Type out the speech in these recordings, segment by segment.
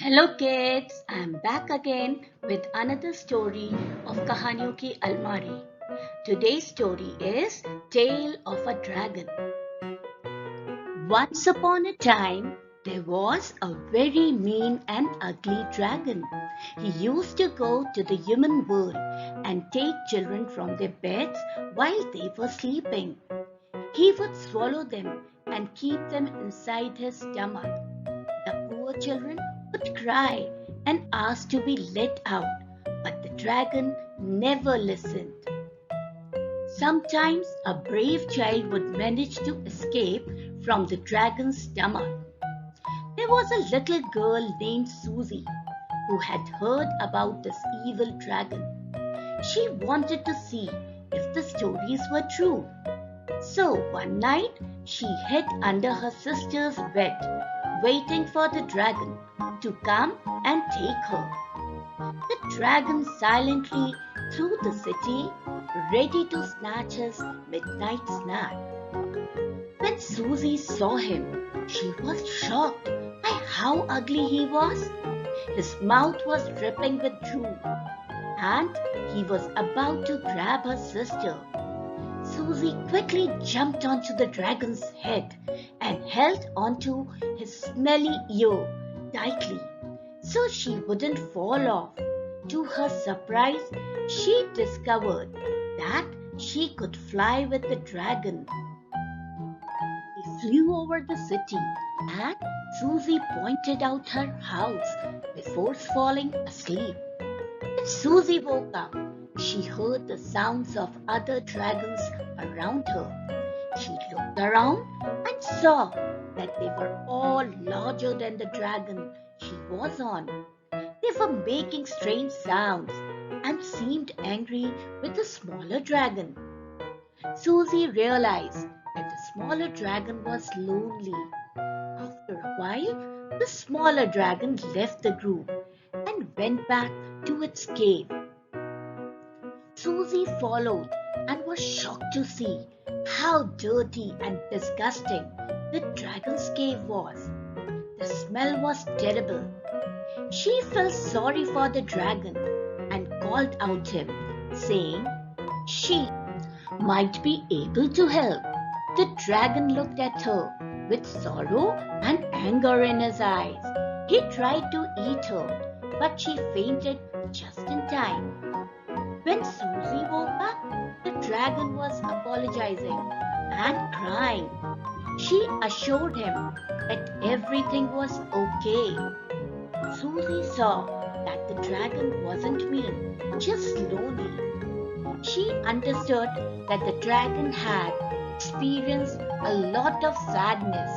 Hello kids, I'm back again with another story of Kahaniyon Ki Almari. Today's story is Tale of a Dragon. Once upon a time, there was a very mean and ugly dragon. He used to go to the human world and take children from their beds while they were sleeping. He would swallow them and keep them inside his stomach. The poor children would cry and ask to be let out, but the dragon never listened. Sometimes a brave child would manage to escape from the dragon's stomach. There was a little girl named Susie who had heard about this evil dragon. She wanted to see if the stories were true. So one night she hid under her sister's bed, waiting for the dragon to come and take her. The dragon silently through the city, ready to snatch his midnight snack. When Susie saw him, she was shocked by how ugly he was. His mouth was dripping with drool, and he was about to grab her sister. Susie quickly jumped onto the dragon's head and held onto his smelly ear tightly so she wouldn't fall off. To her surprise, she discovered that she could fly with the dragon. He flew over the city and Susie pointed out her house before falling asleep. When Susie woke up, she heard the sounds of other dragons around her. She looked around and saw that they were all larger than the dragon she was on. They were making strange sounds and seemed angry with the smaller dragon. Susie realized that the smaller dragon was lonely. After a while, the smaller dragon left the group and went back to its cave. Susie followed and was shocked to see how dirty and disgusting the dragon's cave was. The smell was terrible. She felt sorry for the dragon and called out him, saying she might be able to help. The dragon looked at her with sorrow and anger in his eyes. He tried to eat her, but she fainted just in time. When Susie woke up, the dragon was apologizing and crying. She assured him that everything was okay. Susie saw that the dragon wasn't mean, just lonely. She understood that the dragon had experienced a lot of sadness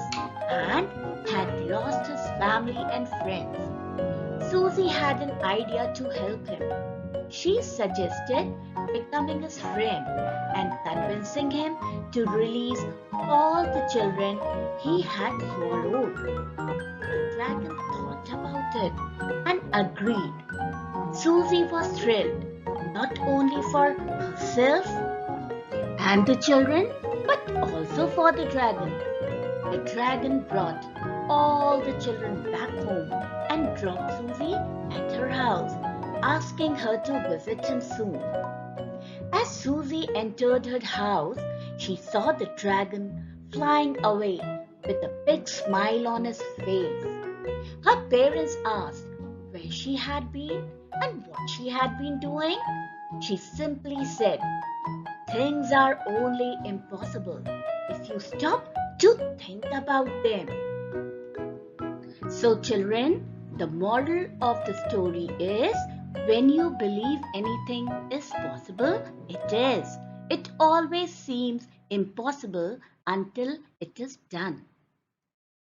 and had lost his family and friends. Susie had an idea to help him. She suggested becoming his friend and convincing him to release all the children he had swallowed. The dragon thought about it and agreed. Susie was thrilled, not only for herself and the children, but also for the dragon. The dragon brought all the children back home and dropped Susie at her house, asking her to visit him soon. As Susie entered her house, she saw the dragon flying away with a big smile on his face. Her parents asked where she had been and what she had been doing. She simply said, "Things are only impossible if you stop to think about them." So children, the moral of the story is, when you believe anything is possible, it is. It always seems impossible until it is done.